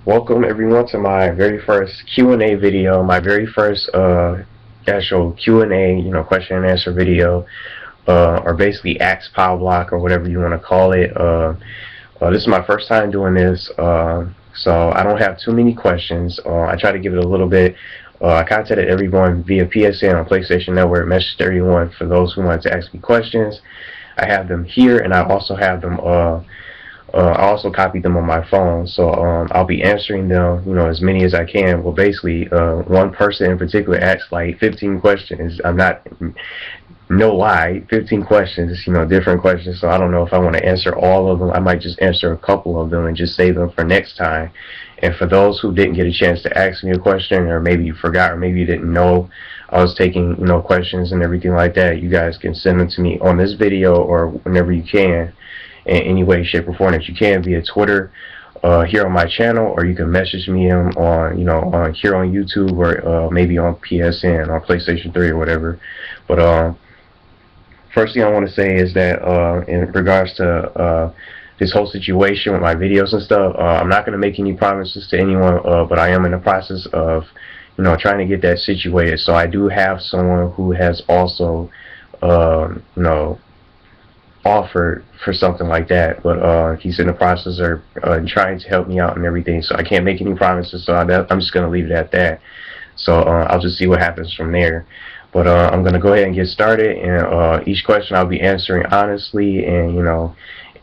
Welcome everyone to my very first Q&A video, my very first actual Q&A, question and answer video, or basically Ask PowBlock or whatever you want to call it. This is my first time doing this, so I don't have too many questions. I try to give it a little bit. I contacted everyone via PSN on PlayStation Network, messaged everyone for those who wanted to ask me questions. I have them here, and I also have them I also copied them on my phone, so I'll be answering them, as many as I can. Well, basically, one person in particular asked like 15 questions. I'm not, no lie, 15 questions, different questions. So I don't know if I want to answer all of them. I might just answer a couple of them and just save them for next time. And for those who didn't get a chance to ask me a question, or maybe you forgot, or maybe you didn't know I was taking, questions and everything like that, you guys can send them to me on this video or whenever you can, in any way, shape, or form that you can, via Twitter, here on my channel, or you can message me on, on here on YouTube, or maybe on PSN, on PlayStation 3 or whatever. But first thing I want to say is that in regards to this whole situation with my videos and stuff, I'm not going to make any promises to anyone, but I am in the process of, trying to get that situated. So I do have someone who has also, offered for something like that, but he's in the process of trying to help me out and everything, so I can't make any promises, so I'm just going to leave it at that. So I'll just see what happens from there. But I'm going to go ahead and get started, and each question I'll be answering honestly, and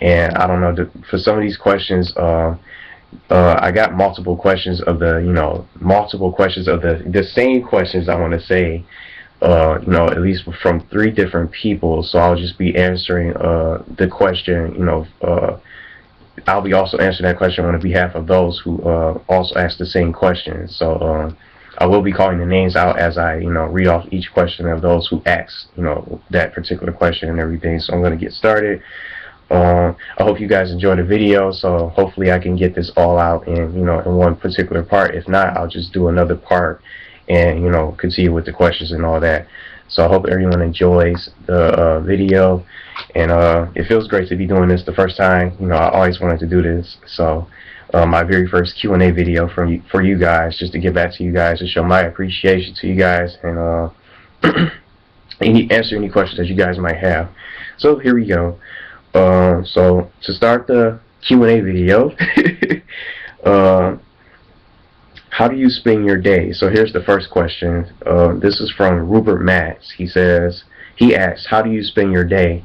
and I don't know, for some of these questions, I got multiple questions of the, multiple questions of the same questions, I want to say, at least from 3 different people. So I'll just be answering the question, I'll be also answering that question on behalf of those who also asked the same question. So I will be calling the names out as I, read off each question of those who asked, that particular question and everything. So I'm going to get started. I hope you guys enjoy the video, so hopefully I can get this all out in, in one particular part. If not, I'll just do another part and, continue with the questions and all that. So I hope everyone enjoys the video, and it feels great to be doing this the first time. I always wanted to do this, so my very first Q&A video for you guys, just to get back to you guys, to show my appreciation to you guys, and answer any questions that you guys might have. So here we go. So to start the Q&A video, how do you spend your day? So here's the first question. This is from Rupert Matz. He asks, how do you spend your day?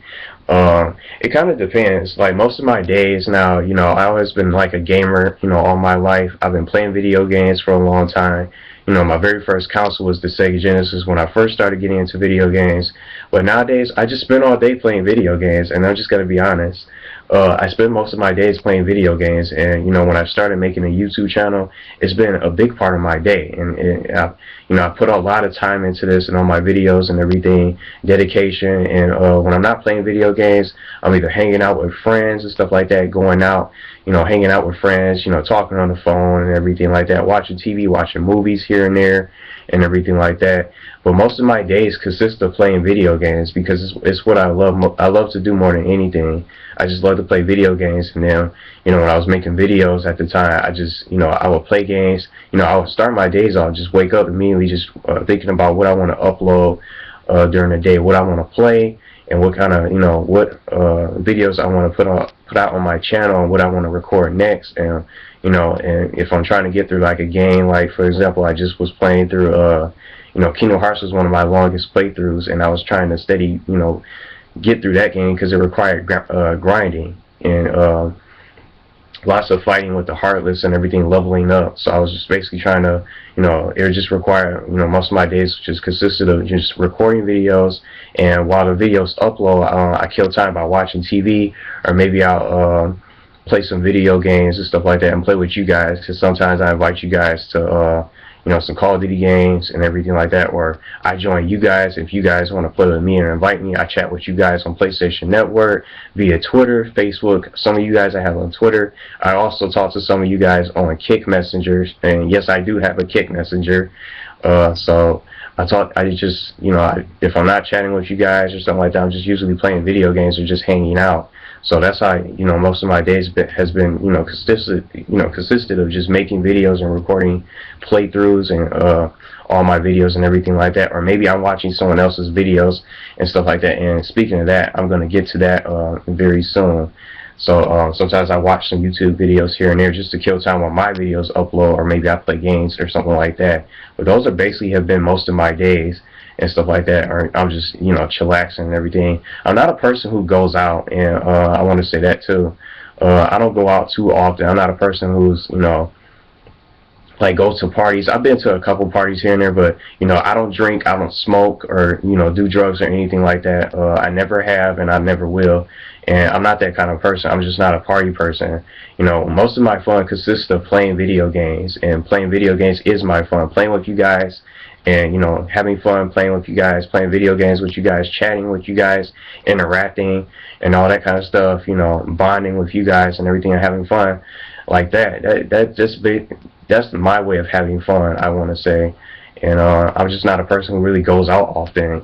It kind of depends. Like, most of my days now, I always been like a gamer, all my life. I've been playing video games for a long time. My very first console was the Sega Genesis when I first started getting into video games. But nowadays, I just spend all day playing video games, and I'm just going to be honest. I spend most of my days playing video games, and when I started making a YouTube channel, it's been a big part of my day, and I put a lot of time into this and all my videos and everything, dedication. And when I'm not playing video games, I'm either hanging out with friends and stuff like that, going out, hanging out with friends, talking on the phone and everything like that, watching TV, watching movies here and there, and everything like that. But most of my days consist of playing video games, because it's what I love. I love to do more than anything. I just love to play video games. And then, when I was making videos at the time, I just, I would play games. I would start my days off, just wake up immediately, just thinking about what I want to upload during the day, what I want to play, and what kind of, what videos I want to put out on my channel, and what I want to record next. And and if I'm trying to get through like a game, like for example, I just was playing through Kingdom Hearts was one of my longest playthroughs, and I was trying to steady, get through that game, because it required grinding and lots of fighting with the Heartless and everything, leveling up. So I was just basically trying to, it just required, most of my days just consisted of just recording videos, and while the videos upload, I kill time by watching TV, or maybe I'll play some video games and stuff like that, and play with you guys, because sometimes I invite you guys to some Call of Duty games and everything like that, or I join you guys if you guys want to play with me and invite me. I chat with you guys on PlayStation Network, via Twitter, Facebook. Some of you guys I have on Twitter. I also talk to some of you guys on Kick Messengers, and yes, I do have a Kick Messenger. So I just, if I'm not chatting with you guys or something like that, I'm just usually playing video games or just hanging out. So that's how, most of my days has been, consisted of just making videos and recording playthroughs and all my videos and everything like that. Or maybe I'm watching someone else's videos and stuff like that. And speaking of that, I'm going to get to that very soon. So sometimes I watch some YouTube videos here and there just to kill time while my videos upload, or maybe I play games or something like that. But those are basically have been most of my days and stuff like that. Or I'm just, chillaxing and everything. I'm not a person who goes out, and I want to say that too. I don't go out too often. I'm not a person who's, like go to parties. I've been to a couple parties here and there, but I don't drink, I don't smoke, or do drugs or anything like that. I never have, and I never will. And I'm not that kind of person. I'm just not a party person. Most of my fun consists of playing video games, and playing video games is my fun. Playing with you guys, and having fun playing with you guys, playing video games with you guys, chatting with you guys, interacting, and all that kind of stuff. Bonding with you guys and everything, and having fun like that. That's my way of having fun, I want to say. And I'm just not a person who really goes out often.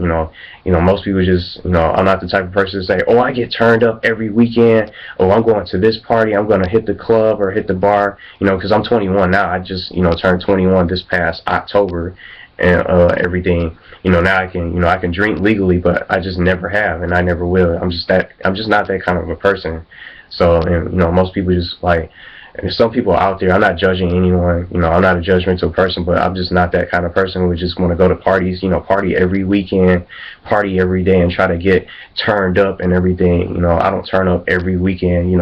Most people just, I'm not the type of person to say, oh, I get turned up every weekend. Oh, I'm going to this party. I'm going to hit the club or hit the bar. Because I'm 21 now. I just, turned 21 this past October, and everything. Now I can drink legally, but I just never have, and I never will. I'm just not that kind of a person. So, and most people just like. There's some people out there, I'm not judging anyone, I'm not a judgmental person, but I'm just not that kind of person who would just want to go to parties, party every weekend, party every day, and try to get turned up and everything. I don't turn up every weekend.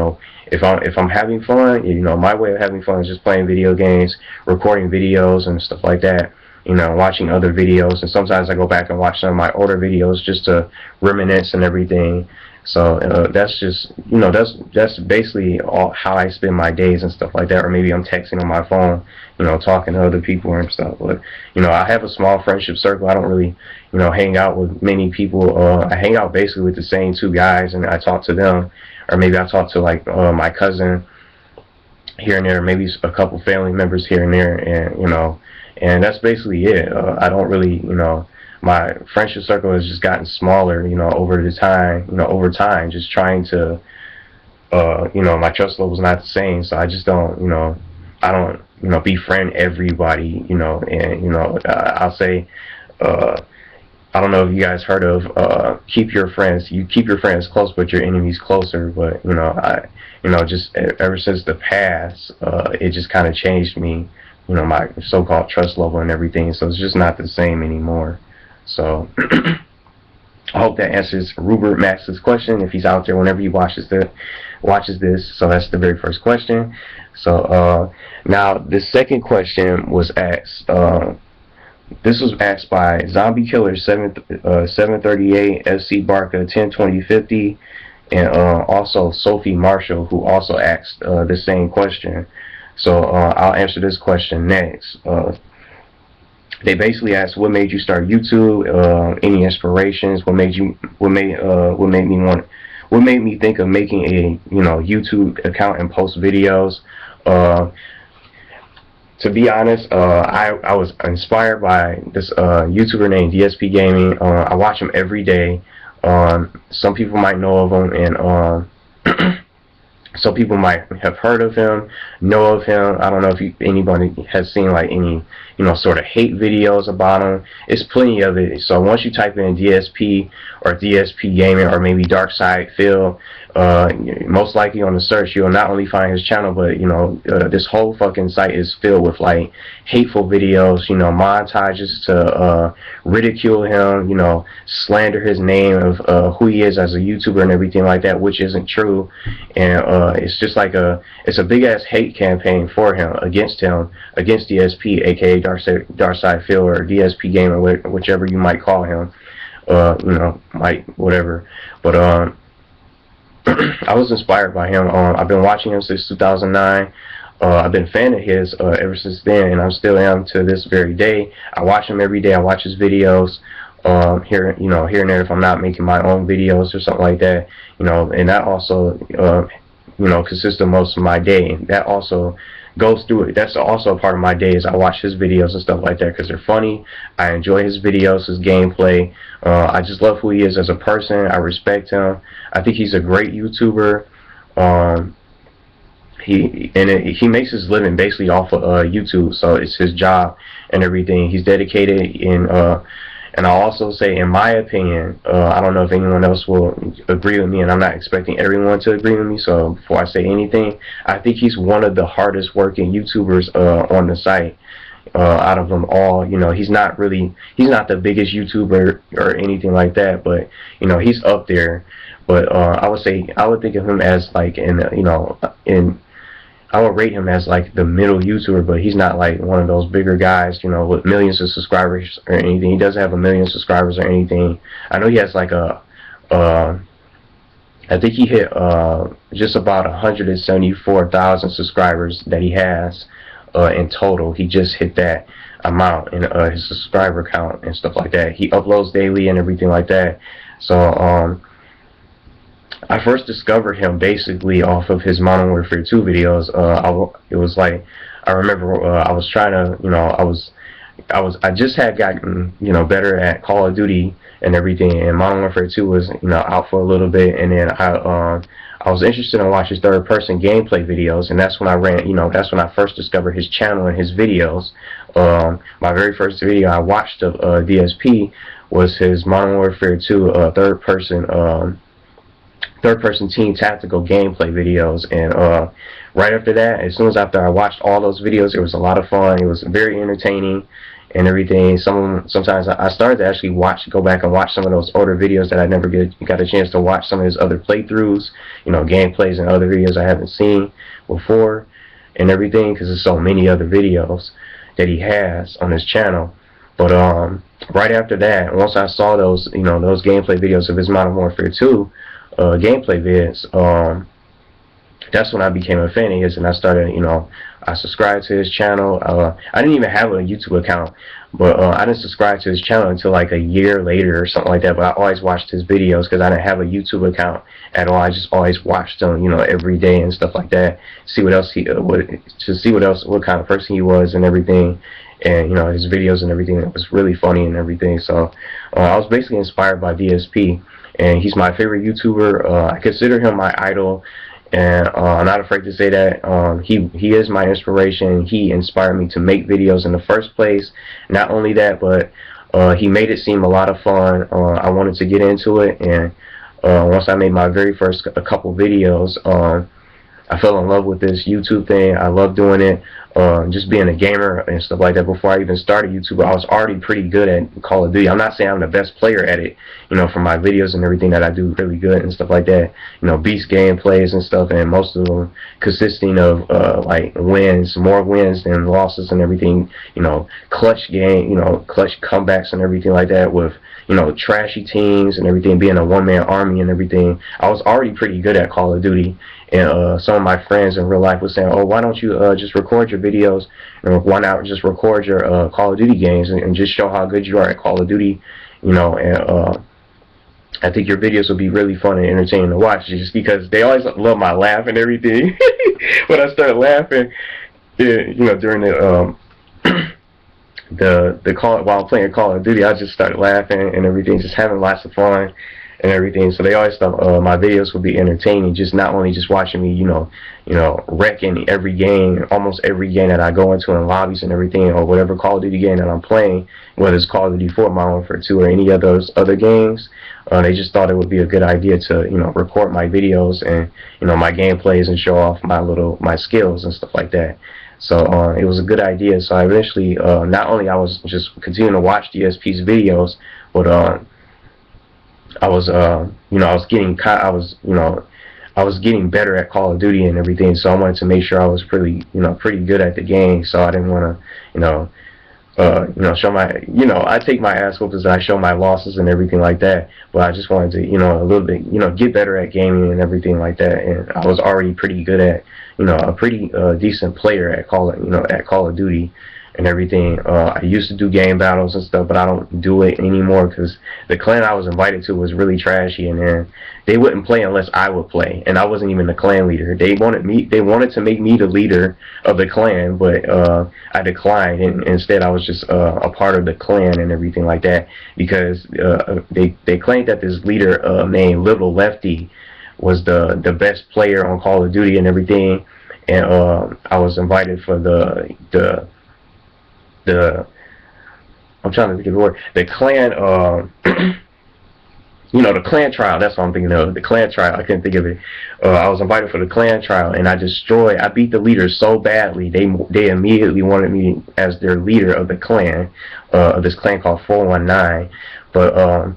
If I'm having fun, my way of having fun is just playing video games, recording videos and stuff like that. Watching other videos, and sometimes I go back and watch some of my older videos just to reminisce and everything. So that's just, that's basically all how I spend my days and stuff like that. Or maybe I'm texting on my phone, talking to other people and stuff. But I have a small friendship circle. I don't really, hang out with many people. I hang out basically with the same two guys, and I talk to them. Or maybe I talk to like my cousin here and there, maybe a couple family members here and there, and and that's basically it. I don't really, my friendship circle has just gotten smaller, over time, just trying to, my trust level's not the same, so I just don't, I don't, befriend everybody, and, I'll say, I don't know if you guys heard of, keep your friends close, but your enemies closer, but, just ever since the past, it just kind of changed me, my so-called trust level and everything, so it's just not the same anymore. So I hope that answers Rupert Max's question, if he's out there whenever he watches this. So that's the very first question. So now the second question was asked. This was asked by Zombie Killer 738, FC Barca 102050, and also Sophie Marshall, who also asked the same question. So I'll answer this question next. They basically asked, what made you start YouTube? Any inspirations? What made me think of making a YouTube account and post videos? To be honest, I was inspired by this YouTuber named DSP Gaming. I watch him every day. Some people might know of him, and some people might have heard of him, know of him. I don't know if anybody has seen like any, sort of hate videos about him. It's plenty of it. So once you type in DSP or DSP Gaming or maybe Dark Side Phil, most likely on the search you'll not only find his channel, but this whole fucking site is filled with like hateful videos, montages to ridicule him, slander his name of who he is as a YouTuber and everything like that, which isn't true. And it's just like it's a big ass hate campaign for him, against DSP, aka Darkside Phil, or DSP Gamer, whichever you might call him, whatever. But I was inspired by him. I've been watching him since 2009. I've been a fan of his ever since then, and I still am to this very day. I watch him every day. I watch his videos here and there if I'm not making my own videos or something like that. And that also consists of most of my day. And that also goes through it. That's also a part of my day, is I watch his videos and stuff like that because they're funny. I enjoy his videos, his gameplay. I just love who he is as a person. I respect him. I think he's a great YouTuber. He makes his living basically off of YouTube, so it's his job and everything. He's dedicated, and I'll also say, in my opinion, I don't know if anyone else will agree with me, and I'm not expecting everyone to agree with me. So before I say anything, I think he's one of the hardest working YouTubers on the site. Out of them all, he's not the biggest YouTuber or anything like that, but he's up there. But I would think of him as like I would rate him as like the middle YouTuber, but he's not like one of those bigger guys, with millions of subscribers or anything. He doesn't have a million subscribers or anything. I know he has like I think he hit just about 174,000 subscribers that he has in total. He just hit that amount in his subscriber count and stuff like that. He uploads daily and everything like that. So I first discovered him basically off of his Modern Warfare 2 videos. It was like, I remember I was trying to, I just had gotten, better at Call of Duty and everything, and Modern Warfare 2 was, out for a little bit, and then I was interested in watching third-person gameplay videos, and that's when that's when I first discovered his channel and his videos. My very first video I watched of DSP was his Modern Warfare 2 third-person team tactical gameplay videos, and right after that, as soon as after I watched all those videos, it was a lot of fun. It was very entertaining and everything. Sometimes I started to actually go back and watch some of those older videos that I never got a chance to watch, some of his other playthroughs, gameplays and other videos I haven't seen before and everything, because there's so many other videos that he has on his channel. But right after that, once I saw those those gameplay videos of his Modern Warfare 2 gameplay vids, that's when I became a fan of his, and I started, I subscribed to his channel. I didn't even have a YouTube account, but I didn't subscribe to his channel until like a year later or something like that. But I always watched his videos because I didn't have a YouTube account at all. I just always watched him, every day and stuff like that. See what else what kind of person he was and everything, and his videos and everything. It was really funny and everything. So I was basically inspired by DSP, and he's my favorite YouTuber. I consider him my idol. And I'm not afraid to say that he is my inspiration. He inspired me to make videos in the first place. Not only that, but he made it seem a lot of fun. I wanted to get into it, and once I made my very first couple videos, I fell in love with this YouTube thing. I love doing it. Just being a gamer and stuff like that. Before I even started YouTube, I was already pretty good at Call of Duty. I'm not saying I'm the best player at it, from my videos and everything that I do really good and stuff like that. Beast gameplays and stuff, and most of them consisting of like wins, more wins than losses and everything. Clutch clutch comebacks and everything like that with trashy teams and everything, being a one-man army and everything. I was already pretty good at Call of Duty, and some of my friends in real life were saying, oh, why don't you just record your videos, and why not just record your Call of Duty games and just show how good you are at Call of Duty, and I think your videos will be really fun and entertaining to watch, just because they always love my laugh and everything. When I started laughing, during the call while playing Call of Duty, I just started laughing and everything, just having lots of fun and everything. So they always thought my videos would be entertaining, just not only just watching me, wrecking every game, almost every game that I go into in lobbies and everything, or whatever Call of Duty game that I'm playing, whether it's Call of Duty 4, Modern Warfare 2, or any of those other games. They just thought it would be a good idea to, record my videos and, my gameplays and show off my skills and stuff like that. So it was a good idea. So I eventually, not only I was just continuing to watch DSP's videos, but I was getting better at Call of Duty and everything. So I wanted to make sure I was pretty good at the game. So I didn't want to, show my, I take my ass whoopings and I show my losses and everything like that. But I just wanted to, a little bit, get better at gaming and everything like that. And I was already pretty good at, a pretty decent player at Call of Duty and everything. I used to do game battles and stuff, but I don't do it anymore because the clan I was invited to was really trashy, and then they wouldn't play unless I would play, and I wasn't even the clan leader. They wanted to make me the leader of the clan, but I declined, and instead I was just a part of the clan and everything like that, because they claimed that this leader named Little Lefty was the best player on Call of Duty and everything, and I was invited for the I'm trying to think of the word, the clan you know, the clan trial. That's what I'm thinking of, the clan trial. I couldn't think of it. I was invited for the clan trial, and I beat the leader so badly, they immediately wanted me as their leader of the clan, of this clan called 419. But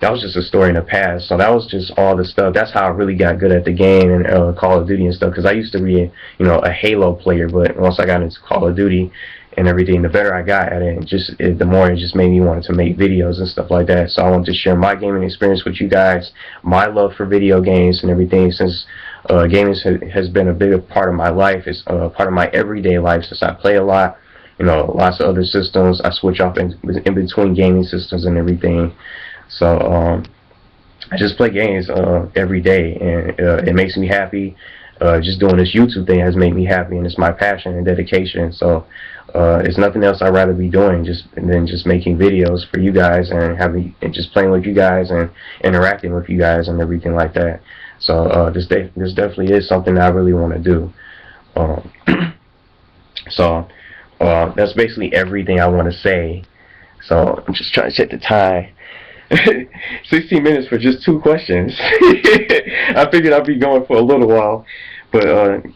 that was just a story in the past. So that was just all the stuff. That's how I really got good at the game and Call of Duty and stuff. Because I used to be, you know, a Halo player, but once I got into Call of Duty and everything, the better I got at it, the more it just made me want to make videos and stuff like that. So I wanted to share my gaming experience with you guys, my love for video games and everything, since gaming has been a big part of my life. It's part of my everyday life, since I play a lot. You know, lots of other systems. I switch off in between gaming systems and everything. So I just play games every day, and it makes me happy. Just doing this YouTube thing has made me happy, and it's my passion and dedication. So it's nothing else I'd rather be doing than just making videos for you guys and just playing with you guys and interacting with you guys and everything like that. So this definitely is something that I really want to do. So that's basically everything I want to say. So I'm just trying to check the time. 16 minutes for just 2 questions. I figured I'd be going for a little while, but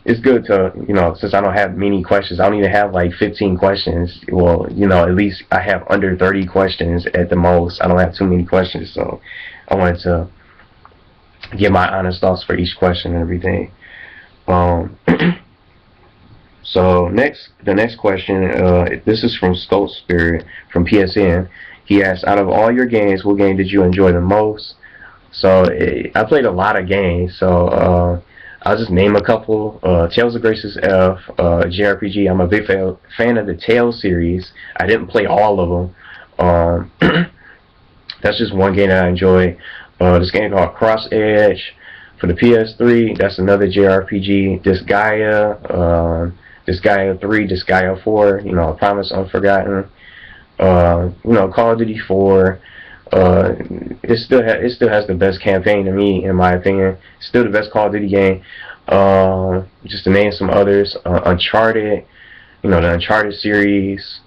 it's good to, you know, since I don't have many questions. I don't even have like 15 questions. Well, you know, at least I have under 30 questions at the most. I don't have too many questions, so I wanted to give my honest thoughts for each question and everything. So the next question, this is from Scout Spirit from PSN. He asks, out of all your games, what game did you enjoy the most? So I played a lot of games, so I'll just name a couple. Tales of Graces F, JRPG. I'm a big fan of the Tales series. I didn't play all of them. That's just one game that I enjoy. This game called Cross Edge for the PS3. That's another JRPG. Disgaea 3, Disgaea 4. You know, Promise Unforgotten. You know, Call of Duty 4. It still has the best campaign to me, in my opinion. Still the best Call of Duty game. Just to name some others, Uncharted. You know, the Uncharted series.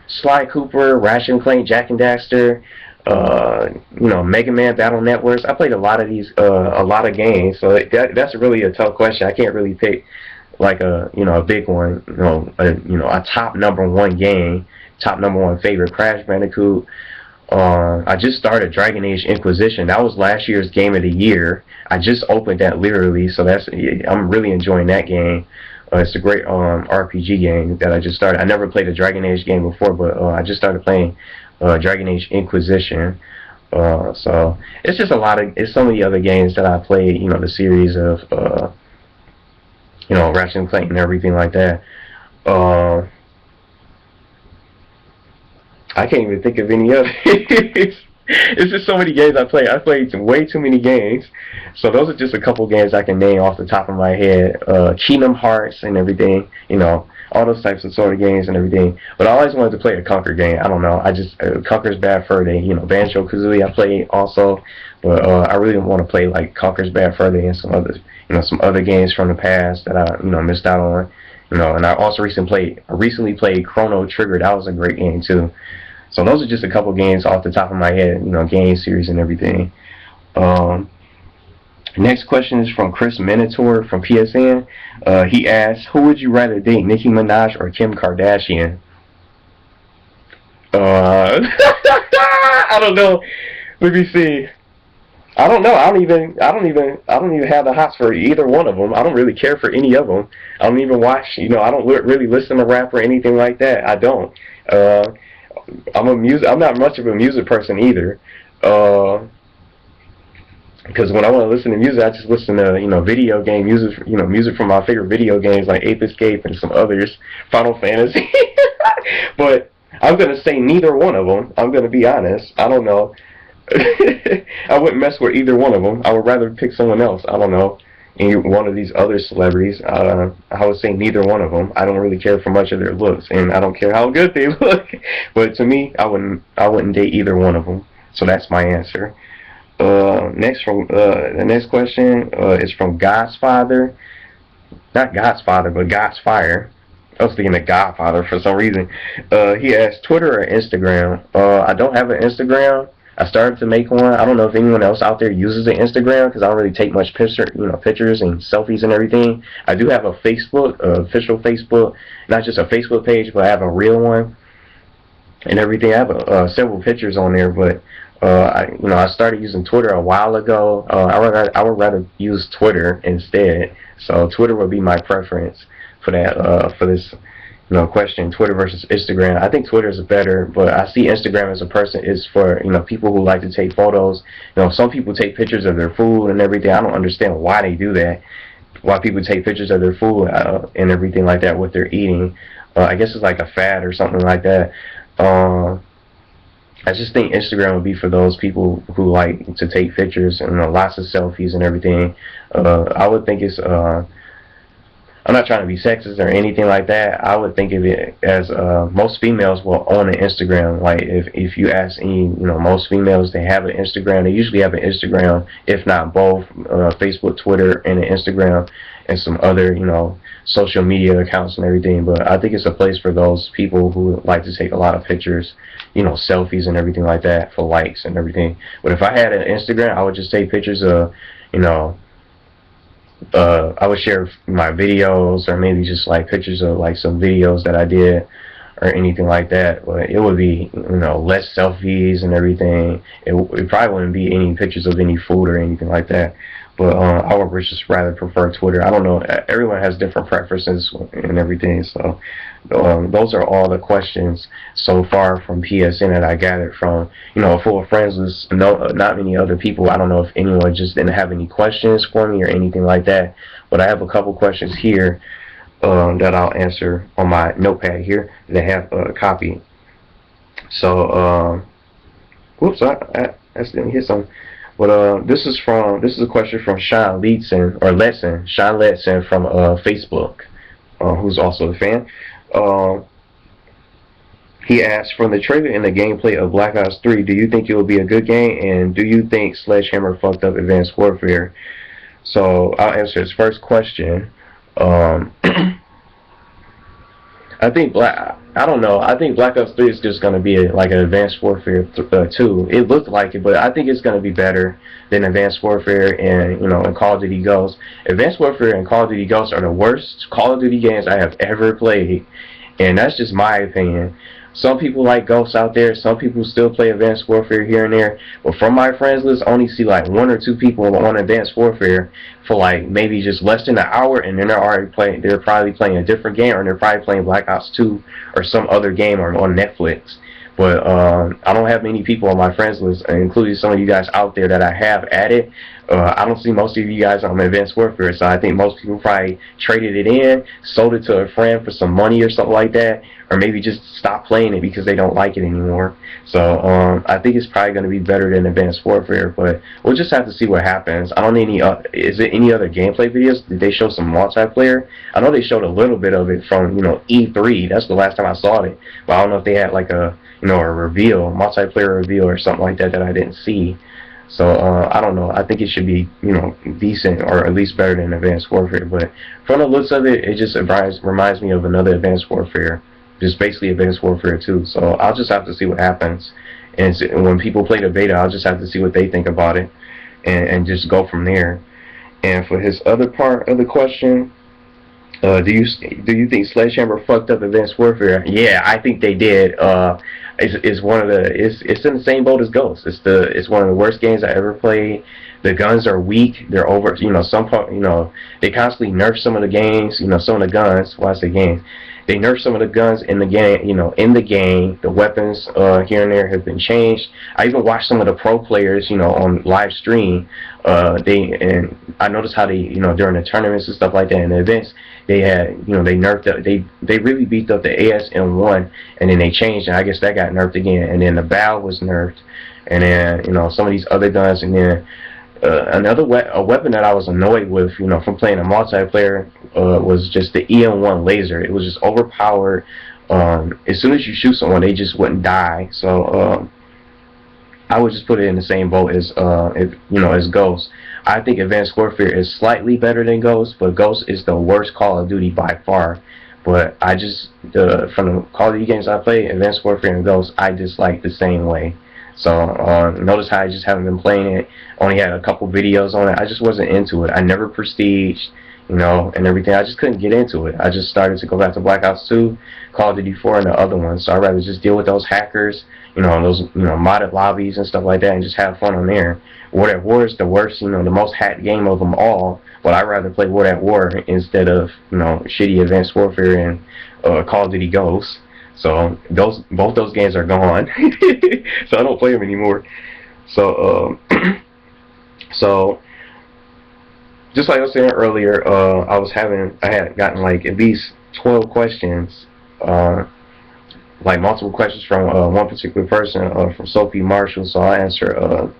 Sly Cooper, Ratchet and Clank, Jak and Daxter. You know, Mega Man Battle Networks. I played a lot of these, a lot of games. So that's really a tough question. I can't really pick like a big one, a top #1 game, top #1 favorite. Crash Bandicoot. I just started Dragon Age Inquisition. That was last year's game of the year. I just opened that literally, so I'm really enjoying that game. It's a great RPG game that I just started. I never played a Dragon Age game before, but I just started playing Dragon Age Inquisition. So it's just it's so many other games that I played. You know, the series of Ratchet and Clank and everything like that. I can't even think of any other. It's just so many games I play. I played way too many games. So those are just a couple games I can name off the top of my head. Kingdom Hearts and everything. You know, all those types of sort of games and everything. But I always wanted to play a Conquer game. I don't know. I just Conquer's Bad Fur Day. You know, Banjo-Kazooie I played also. But I really want to play like Conquer's Bad Fur Day and some other games from the past that I missed out on. You know, and I also recently played Chrono Trigger. That was a great game too. So those are just a couple games off the top of my head, you know, game series and everything. Next question is from Chris Minotaur from PSN. He asks, who would you rather date, Nicki Minaj or Kim Kardashian? I don't know. Let me see. I don't know. I don't even have the hots for either one of them. I don't really care for any of them. I don't even watch. You know, I don't really listen to rap or anything like that. I don't. I'm not much of a music person either. Because when I want to listen to music, I just listen to, video game music, music from my favorite video games like Ape Escape and some others, Final Fantasy. But I'm gonna say neither one of them. I'm gonna be honest. I don't know. I wouldn't mess with either one of them. I would rather pick someone else. I don't know. Any one of these other celebrities. I would say neither one of them. I don't really care for much of their looks, and I don't care how good they look. But to me, I wouldn't date either one of them. So that's my answer. The next question is from God's Father. Not God's Father, but God's Fire. I was thinking of Godfather for some reason. He asked Twitter or Instagram. I don't have an Instagram. I started to make one. I don't know if anyone else out there uses an Instagram because I don't really take much pictures and selfies and everything. I do have a Facebook, official Facebook, not just a Facebook page, but I have a real one and everything. I have several pictures on there, but I started using Twitter a while ago. I would rather use Twitter instead. So Twitter would be my preference for that. For this, question, Twitter versus Instagram. I think Twitter is better, but I see Instagram as a person is for people who like to take photos. Some people take pictures of their food and everything. I don't understand why they do that. Why people take pictures of their food and everything like that, what they're eating. I guess it's like a fad or something like that. I just think Instagram would be for those people who like to take pictures and lots of selfies and everything. I would think it's I'm not trying to be sexist or anything like that. I would think of it as most females will own an Instagram. Like if you ask any, most females, they have an Instagram. They usually have an Instagram, if not both, Facebook, Twitter, and an Instagram, and some other, social media accounts and everything. But I think it's a place for those people who like to take a lot of pictures, selfies and everything like that for likes and everything. But if I had an Instagram, I would just take pictures of, I would share my videos or maybe just like pictures of like some videos that I did or anything like that. But it would be, less selfies and everything. It probably wouldn't be any pictures of any food or anything like that. But I would just rather prefer Twitter. I don't know. Everyone has different preferences and everything. So those are all the questions so far from PSN that I gathered from, a full of friends list. No, not many other people. I don't know if anyone just didn't have any questions for me or anything like that. But I have a couple questions here that I'll answer on my notepad here that have a copy. So, whoops, I accidentally hit something. But this is a question from Sean Letson from Facebook, who's also a fan. He asked, from the trailer and the gameplay of Black Ops 3, do you think it will be a good game, and do you think Sledgehammer fucked up Advanced Warfare? So I'll answer his first question. I think I don't know. I think Black Ops 3 is just going to be like an Advanced Warfare 2. It looked like it, but I think it's going to be better than Advanced Warfare and, and Call of Duty Ghosts. Advanced Warfare and Call of Duty Ghosts are the worst Call of Duty games I have ever played, and that's just my opinion. Some people like Ghosts out there. Some people still play Advanced Warfare here and there. But from my friends list, I only see like 1 or 2 people on Advanced Warfare for like maybe just less than an hour, and then they're probably playing a different game, or they're probably playing Black Ops 2 or some other game or on Netflix. But I don't have many people on my friends list, including some of you guys out there that I have added. I don't see most of you guys on Advanced Warfare, so I think most people probably traded it in, sold it to a friend for some money or something like that, or maybe just stopped playing it because they don't like it anymore. So I think it's probably going to be better than Advanced Warfare, but we'll just have to see what happens. I don't need any. Is there any other gameplay videos? Did they show some multiplayer? I know they showed a little bit of it from E3. That's the last time I saw it, but I don't know if they had like a a reveal, multiplayer reveal or something like that that I didn't see. So I don't know. I think it should be decent or at least better than Advanced Warfare. But from the looks of it, it just reminds me of another Advanced Warfare, just basically Advanced Warfare 2. So I'll just have to see what happens. And when people play the beta, I'll just have to see what they think about it, and just go from there. And for his other part of the question, do you think Sledgehammer fucked up Advanced Warfare? Yeah, I think they did. It's in the same boat as Ghost. It's one of the worst games I ever played. the guns are weak. They're over. They constantly nerf some of the games. Some of the guns. Well, I say games. They nerf some of the guns in the game. In the game, the weapons here and there have been changed. I even watched some of the pro players, on live stream. And I noticed how they, during the tournaments and stuff like that, and the events, they had, they nerfed up. They really beat up the ASM1, and then they changed, and I guess that got nerfed again. And then the BAL was nerfed, and then some of these other guns, and then a weapon that I was annoyed with, from playing a multiplayer, was just the EM1 laser. It was just overpowered. As soon as you shoot someone, they just wouldn't die. So I would just put it in the same boat as as Ghost. I think Advanced Warfare is slightly better than Ghost, but Ghost is the worst Call of Duty by far. But from the Call of Duty games I play, Advanced Warfare and Ghost, I dislike the same way. So notice how I just haven't been playing it. Only had a couple videos on it. I just wasn't into it. I never prestiged, and everything. I just couldn't get into it. I just started to go back to Black Ops 2, Call of Duty 4, and the other ones. So I'd rather just deal with those hackers, those modded lobbies and stuff like that, and just have fun on there. World at War is the worst, the most hacked game of them all. But I'd rather play World at War instead of shitty Advanced Warfare and Call of Duty Ghosts. So both those games are gone. So I don't play them anymore. So so just like I was saying earlier, I had gotten like at least 12 questions, like multiple questions from one particular person, from Sophie Marshall. So I'll answer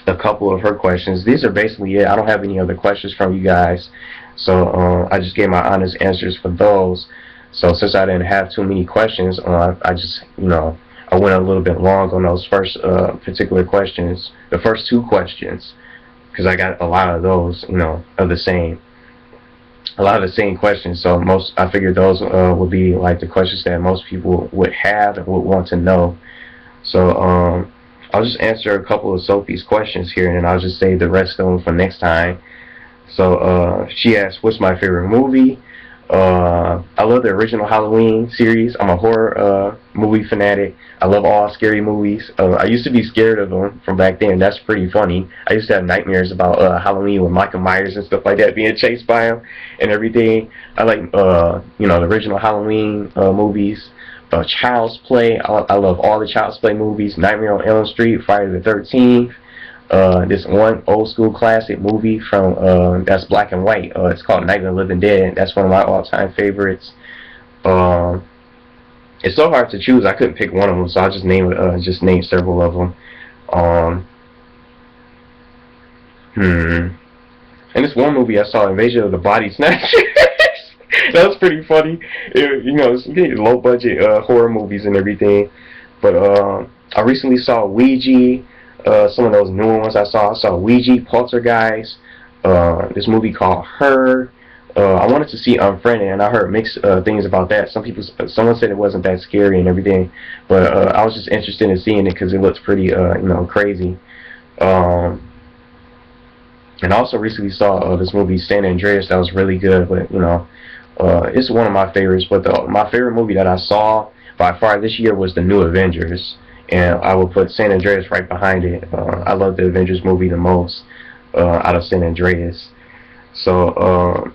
a couple of her questions. These are basically it. I don't have any other questions from you guys, so I just gave my honest answers for those. So since I didn't have too many questions, I just, I went a little bit long on those first particular questions, the first two questions, because I got a lot of those, of the same, a lot of the same questions. So I figured those would be like the questions that most people would have and would want to know. So I'll just answer a couple of Sophie's questions here, and then I'll just save the rest of them for next time. So she asked, what's my favorite movie? I love the original Halloween series. I'm a horror movie fanatic. I love all scary movies. I used to be scared of them from back then. That's pretty funny. I used to have nightmares about Halloween with Michael Myers and stuff like that, being chased by him and everything. I like the original Halloween movies. Child's Play. I love all the Child's Play movies. Nightmare on Elm Street, Friday the 13th. This one old school classic movie from that's black and white. It's called Night of the Living Dead. That's one of my all-time favorites. It's so hard to choose. I couldn't pick one of them, so I'll just name several of them. And this one movie I saw, Invasion of the Body Snatchers. That was pretty funny. It's low budget horror movies and everything. But I recently saw Ouija. Some of those newer ones I saw Ouija, Poltergeist, this movie called Her. I wanted to see Unfriended, and I heard mixed things about that. Someone said it wasn't that scary and everything, but I was just interested in seeing it because it looks pretty, crazy. And I also recently saw this movie San Andreas that was really good, but it's one of my favorites. But my favorite movie that I saw by far this year was the new Avengers. And I will put San Andreas right behind it. I love the Avengers movie the most out of San Andreas. So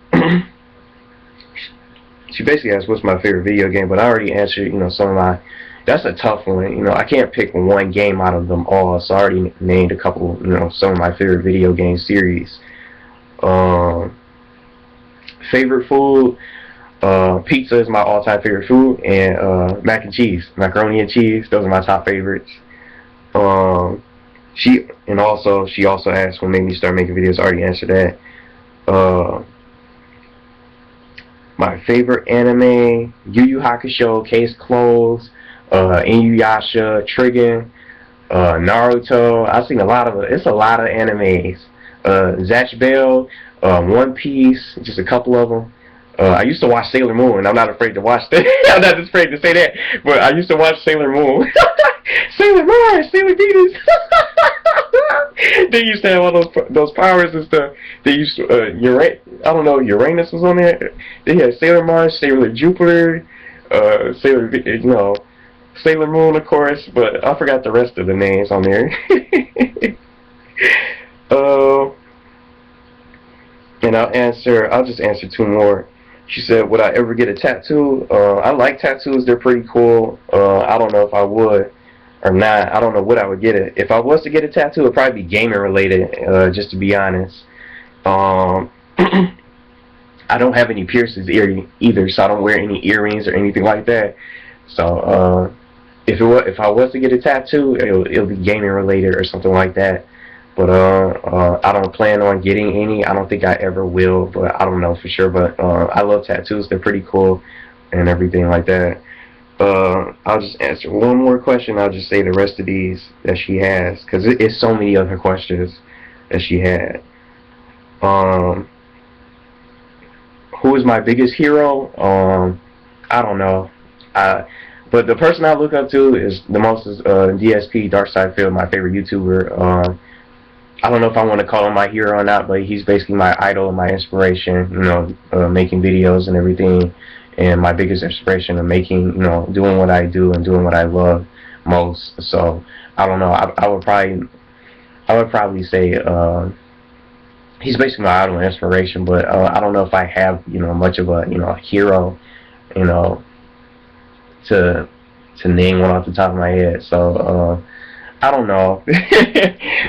she basically asked what's my favorite video game, but I already answered, some of my. That's a tough one. I can't pick one game out of them all. So I already named a couple, some of my favorite video game series. Favorite food. Pizza is my all-time favorite food, and mac and cheese, macaroni and cheese. Those are my top favorites. She also asked what made me start making videos. I already answered that. My favorite anime: Yu Yu Hakusho, Case Closed, Inuyasha, Trigun, Naruto. I've seen a lot of it. It's a lot of animes. Zatch Bell, One Piece, just a couple of them. I used to watch Sailor Moon, and I'm not afraid to watch that. I'm not afraid to say that, but I used to watch Sailor Moon. Sailor Mars, Sailor Venus. They used to have all those powers and stuff. They used to, Uranus was on there. They had Sailor Mars, Sailor Jupiter, Sailor Moon, of course, but I forgot the rest of the names on there. Uh, and I'll just answer two more. She said, would I ever get a tattoo? I like tattoos. They're pretty cool. I don't know if I would or not. I don't know what I would get it. If I was to get a tattoo, it would probably be gaming related, just to be honest. Um, I don't have any piercings either, so I don't wear any earrings or anything like that. So if I was to get a tattoo, it'll be gaming related or something like that. But I don't plan on getting any. I don't think I ever will, but I don't know for sure. But I love tattoos. They're pretty cool and everything like that. I'll just answer one more question. I'll just say the rest of these that she has, because it's so many other questions that she had. Um, who is my biggest hero? I don't know. But the person I look up to is the most is DSP Darksidefield, my favorite YouTuber. I don't know if I want to call him my hero or not, but he's basically my idol and my inspiration. You know, making videos and everything, and my biggest inspiration of making, doing what I do and doing what I love most. So I don't know. I would probably say he's basically my idol and inspiration, but I don't know if I have much of a hero, you know, to name one off the top of my head. So I don't know.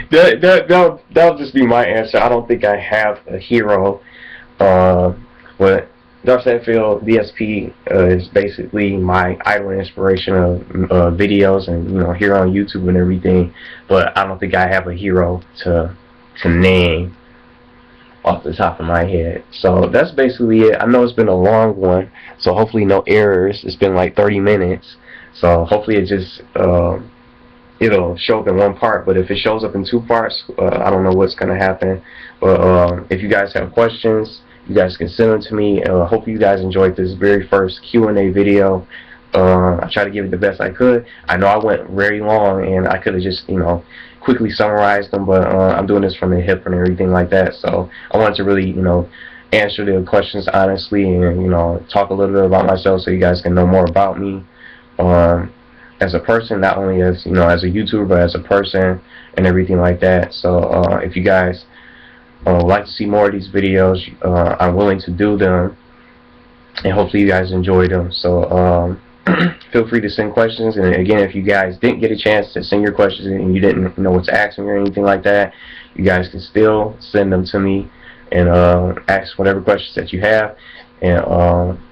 That'll just be my answer. I don't think I have a hero. But Darksidefield DSP is basically my idol and inspiration of videos and here on YouTube and everything. But I don't think I have a hero to name off the top of my head. So that's basically it. I know it's been a long one, so hopefully no errors. It's been like 30 minutes, so hopefully it just it'll show up in one part. But if it shows up in two parts, I don't know what's gonna happen. But if you guys have questions, you guys can send them to me. Hope you guys enjoyed this very first Q&A video. I tried to give it the best I could. I know I went very long, and I could have just quickly summarized them, but I'm doing this from the hip and everything like that. So I wanted to really answer the questions honestly, and talk a little bit about myself so you guys can know more about me as a person, not only as as a YouTuber, but as a person and everything like that. So if you guys would like to see more of these videos, I'm willing to do them, and hopefully you guys enjoy them. So feel free to send questions, and again, if you guys didn't get a chance to send your questions and you didn't know what to ask me or anything like that, you guys can still send them to me and ask whatever questions that you have, and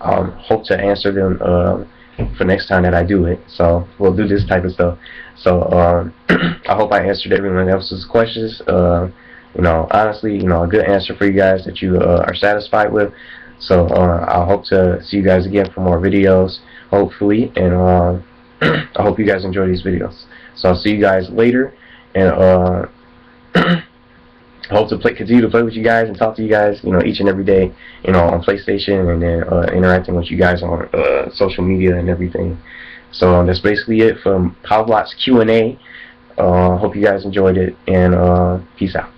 I hope to answer them for next time that I do it. So we'll do this type of stuff. So I hope I answered everyone else's questions. Honestly, a good answer for you guys that you are satisfied with. So I hope to see you guys again for more videos, hopefully, and I hope you guys enjoy these videos. So I'll see you guys later, and I hope to continue to play with you guys and talk to you guys, each and every day, on PlayStation, and then interacting with you guys on social media and everything. So that's basically it from PowBlock's Q&A. Hope you guys enjoyed it, and peace out.